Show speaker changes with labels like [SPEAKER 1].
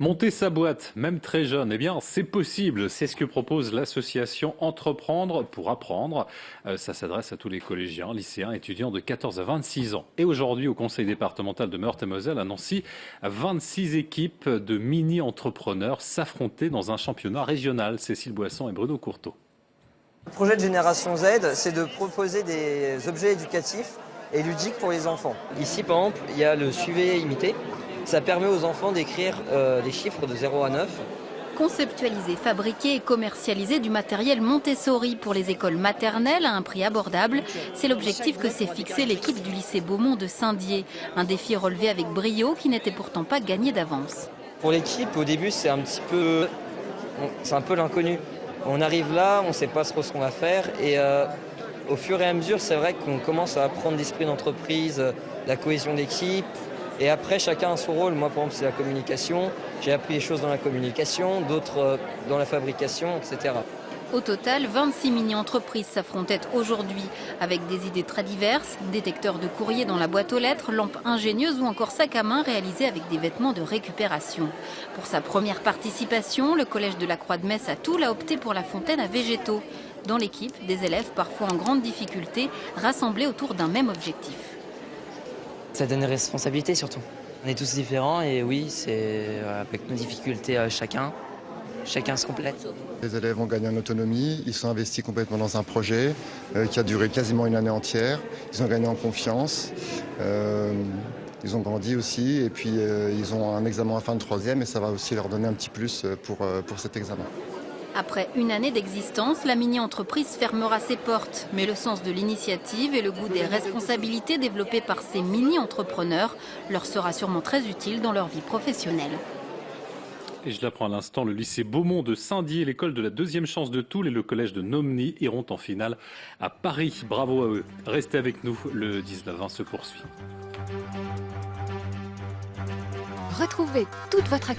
[SPEAKER 1] Monter sa boîte, même très jeune, eh bien, c'est possible. C'est ce que propose l'association Entreprendre pour apprendre. Ça s'adresse à tous les collégiens, lycéens, étudiants de 14 à 26 ans. Et aujourd'hui, au conseil départemental de Meurthe-et-Moselle, à Nancy, 26 équipes de mini-entrepreneurs s'affrontaient dans un championnat régional. Cécile Boisson et Bruno Courteau.
[SPEAKER 2] Le projet de Génération Z, c'est de proposer des objets éducatifs et ludiques pour les enfants. Ici, par exemple, il y a le suivez et imiter. Ça permet aux enfants d'écrire des chiffres de 0 à 9.
[SPEAKER 3] Conceptualiser, fabriquer et commercialiser du matériel Montessori pour les écoles maternelles à un prix abordable, c'est l'objectif que s'est fixé l'équipe du lycée Beaumont de Saint-Dié. Un défi relevé avec brio qui n'était pourtant pas gagné d'avance.
[SPEAKER 2] Pour l'équipe, au début, c'est un peu l'inconnu. On arrive là, on ne sait pas trop ce qu'on va faire et au fur et à mesure, c'est vrai qu'on commence à apprendre l'esprit d'entreprise, la cohésion d'équipe. Et après, chacun a son rôle. Moi, par exemple, c'est la communication. J'ai appris des choses dans la communication, d'autres dans la fabrication, etc.
[SPEAKER 3] Au total, 26 mini-entreprises s'affrontaient aujourd'hui avec des idées très diverses, détecteurs de courrier dans la boîte aux lettres, lampes ingénieuses ou encore sacs à main réalisés avec des vêtements de récupération. Pour sa première participation, le collège de la Croix-de-Metz à Toul a opté pour la fontaine à végétaux. Dans l'équipe, des élèves parfois en grande difficulté, rassemblés autour d'un même objectif.
[SPEAKER 4] Ça donne une responsabilité surtout. On est tous différents et oui, c'est avec nos difficultés chacun se complète.
[SPEAKER 5] Les élèves ont gagné en autonomie, ils sont investis complètement dans un projet qui a duré quasiment une année entière. Ils ont gagné en confiance, ils ont grandi aussi et puis ils ont un examen à fin de troisième et ça va aussi leur donner un petit plus pour cet examen.
[SPEAKER 3] Après une année d'existence, la mini-entreprise fermera ses portes. Mais le sens de l'initiative et le goût des responsabilités développées par ces mini-entrepreneurs leur sera sûrement très utile dans leur vie professionnelle.
[SPEAKER 1] Et je l'apprends à l'instant, le lycée Beaumont de Saint-Dié, l'école de la deuxième chance de Toul et le collège de Nomny iront en finale à Paris. Bravo à eux. Restez avec nous, le 19-20 se poursuit.
[SPEAKER 6] Retrouvez toute votre